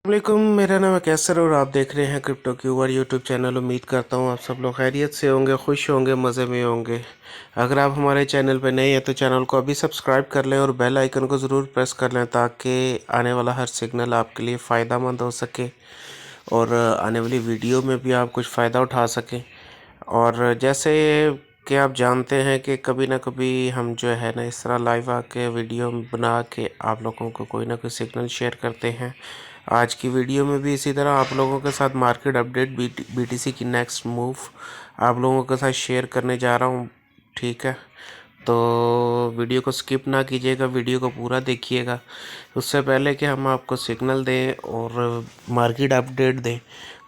वालेकुम, मेरा नाम है कैसर और आप देख रहे हैं क्रिप्टो क्यूबर यूट्यूब चैनल। उम्मीद करता हूँ आप सब लोग खैरियत से होंगे, खुश होंगे, मज़े में होंगे। अगर आप हमारे चैनल पर नए हैं तो चैनल को अभी सब्सक्राइब कर लें और बेल आइकन को ज़रूर प्रेस कर लें ताकि आने वाला हर सिग्नल आपके लिए फ़ायदा मंद हो सके और आने वाली वीडियो में भी आप कुछ फ़ायदा उठा सकें। और जैसे कि आप जानते हैं कि कभी ना कभी हम जो है ना इस तरह लाइव आके वीडियो बना के आप लोगों को कोई ना कोई सिग्नल शेयर करते हैं। आज की वीडियो में भी इसी तरह आप लोगों के साथ मार्केट अपडेट बीटीसी की नेक्स्ट मूव आप लोगों के साथ शेयर करने जा रहा हूँ। ठीक है, तो वीडियो को स्किप ना कीजिएगा, वीडियो को पूरा देखिएगा। उससे पहले कि हम आपको सिग्नल दें और मार्केट अपडेट दें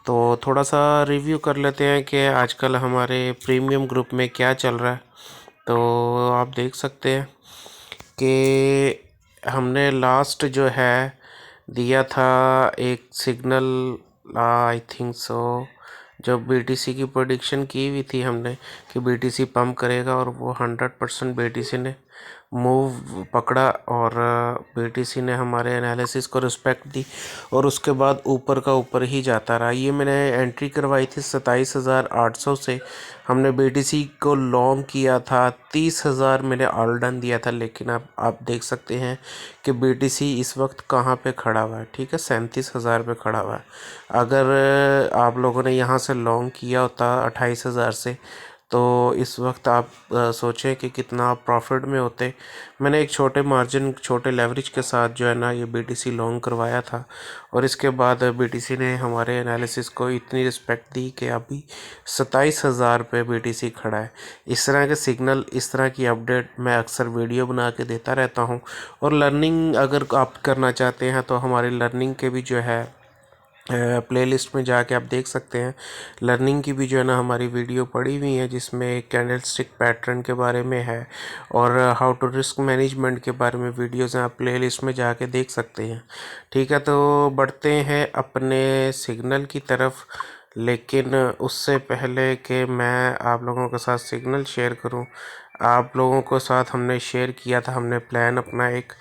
तो थोड़ा सा रिव्यू कर लेते हैं कि आजकल हमारे प्रीमियम ग्रुप में क्या चल रहा है। तो आप देख सकते हैं कि हमने लास्ट जो है दिया था एक सिग्नल, आई थिंक सो, जब बीटीसी की प्रेडिक्शन की हुई थी हमने कि बीटीसी पंप करेगा और वो 100% बीटीसी ने मूव पकड़ा और बीटीसी ने हमारे एनालिसिस को रिस्पेक्ट दी और उसके बाद ऊपर का ऊपर ही जाता रहा। ये मैंने एंट्री करवाई थी 27,800 से। हमने बीटीसी को लॉन्ग किया था 30,000 मैंने ऑल डन दिया था, लेकिन आप देख सकते हैं कि बीटीसी इस वक्त कहाँ पे खड़ा हुआ है। ठीक है, 37,000 पे खड़ा हुआ है। अगर आप लोगों ने यहाँ से लॉन्ग किया होता 28,000 से तो इस वक्त आप सोचें कि कितना प्रॉफिट में होते। मैंने एक छोटे मार्जिन, छोटे लेवरेज के साथ जो है ना ये बीटीसी लॉन्ग करवाया था और इसके बाद बीटीसी ने हमारे एनालिसिस को इतनी रिस्पेक्ट दी कि अभी 27,000 पे बीटीसी खड़ा है। इस तरह के सिग्नल, इस तरह की अपडेट मैं अक्सर वीडियो बना के देता रहता हूँ। और लर्निंग अगर आप करना चाहते हैं तो हमारी लर्निंग के भी जो है प्लेलिस्ट में जाके आप देख सकते हैं। लर्निंग की भी जो है ना हमारी वीडियो पड़ी हुई है जिसमें कैंडल स्टिक पैटर्न के बारे में है और हाउ टू रिस्क मैनेजमेंट के बारे में वीडियोस हैं, आप प्लेलिस्ट में जाके देख सकते हैं। ठीक है, तो बढ़ते हैं अपने सिग्नल की तरफ। लेकिन उससे पहले कि मैं आप लोगों के साथ सिग्नल शेयर करूं, आप लोगों के साथ हमने शेयर किया था, हमने प्लान अपना एक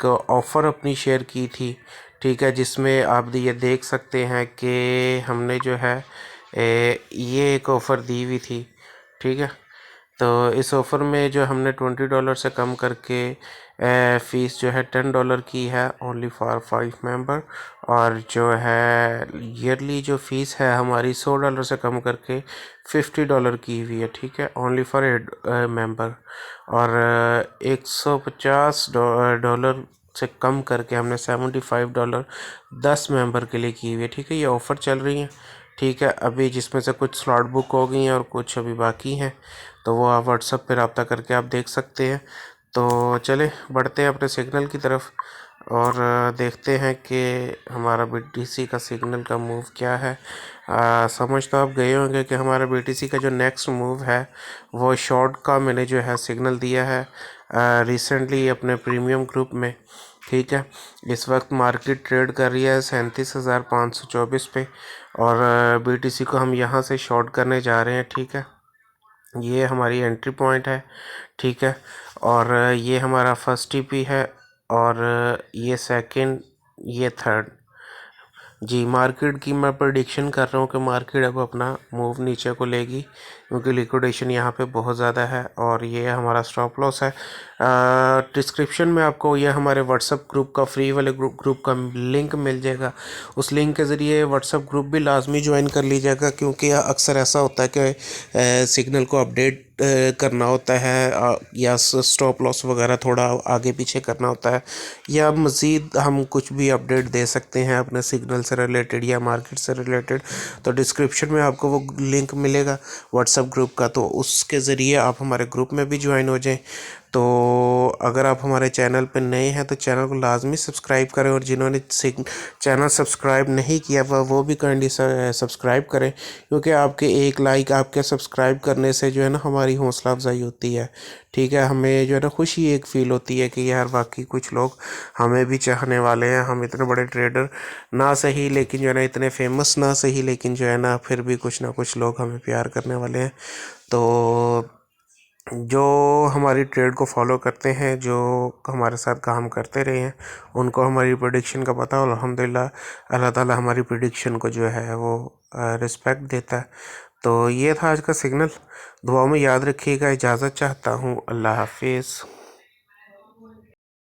ऑफ़र अपनी शेयर की थी। ठीक है, जिसमें आप ये देख सकते हैं कि हमने जो है ये एक ऑफ़र दी हुई थी। ठीक है, तो इस ऑफ़र में जो हमने $20 से कम करके फ़ीस जो है $10 की है ओनली फॉर 5 मेंबर। और जो है ईयरली जो फ़ीस है हमारी $100 से कम करके $50 की हुई है। ठीक है, ओनली फॉर 8 मेंबर। और $150 से कम करके हमने $75 10 मेंबर के लिए की हुई है। ठीक है, ये ऑफ़र चल रही है। ठीक है, अभी जिसमें से कुछ स्लॉट बुक हो गई हैं और कुछ अभी बाकी हैं, तो वो आप व्हाट्सएप पे रब्ता करके आप देख सकते हैं। तो चले बढ़ते हैं अपने सिग्नल की तरफ और देखते हैं कि हमारा बीटीसी का सिग्नल का मूव क्या है। समझ तो आप गए होंगे कि हमारा बीटीसी का जो नेक्स्ट मूव है वो शॉर्ट का मैंने जो है सिग्नल दिया है रिसेंटली अपने प्रीमियम ग्रुप में। ठीक है, इस वक्त मार्केट ट्रेड कर रही है 37,524 पे और बीटीसी को हम यहाँ से शॉर्ट करने जा रहे हैं। ठीक है, ये हमारी एंट्री पॉइंट है। ठीक है, और ये हमारा फर्स्ट टीपी है और ये सेकंड, ये थर्ड। जी, मार्केट की मैं प्रेडिक्शन कर रहा हूँ कि मार्केट अब अपना मूव नीचे को लेगी क्योंकि लिक्विडेशन यहाँ पे बहुत ज़्यादा है और ये हमारा स्टॉप लॉस है। डिस्क्रिप्शन में आपको ये हमारे व्हाट्सएप ग्रुप का, फ्री वाले ग्रुप का लिंक मिल जाएगा। उस लिंक के ज़रिए व्हाट्सएप ग्रुप भी लाजमी ज्वाइन कर लीजिएगा क्योंकि अक्सर ऐसा होता है कि सिग्नल को अपडेट करना होता है या स्टॉप लॉस वगैरह थोड़ा आगे पीछे करना होता है या मज़ीद हम कुछ भी अपडेट दे सकते हैं अपने सिग्नल से रिलेटेड या मार्केट से रिलेटेड। तो डिस्क्रिप्शन में आपको वो लिंक मिलेगा व्हाट्सएप ग्रुप का, तो उसके ज़रिए आप हमारे ग्रुप में भी ज्वाइन हो जाएं। तो अगर आप हमारे चैनल पर नए हैं तो चैनल को लाजमी सब्सक्राइब करें और जिन्होंने चैनल सब्सक्राइब नहीं किया वो भी काइंडली सब्सक्राइब करें क्योंकि आपके एक लाइक, आपके सब्सक्राइब करने से जो है ना हमारी हौसला अफजाई होती है। ठीक है, हमें जो है ना खुशी एक फ़ील होती है कि यार वाकई कुछ लोग हमें भी चाहने वाले हैं। हम इतने बड़े ट्रेडर ना सही लेकिन जो है ना इतने फेमस ना सही लेकिन जो है ना फिर भी कुछ ना कुछ लोग हमें प्यार करने वाले हैं। तो जो हमारी ट्रेड को फॉलो करते हैं, जो हमारे साथ काम करते रहे हैं, उनको हमारी प्रेडिक्शन का पता और अल्हम्दुलिल्लाह अल्लाह ताला हमारी प्रेडिक्शन को जो है वो रिस्पेक्ट देता है। तो ये था आज का सिग्नल। दुआओं में याद रखिएगा। इजाज़त चाहता हूँ। अल्लाह हाफिज़।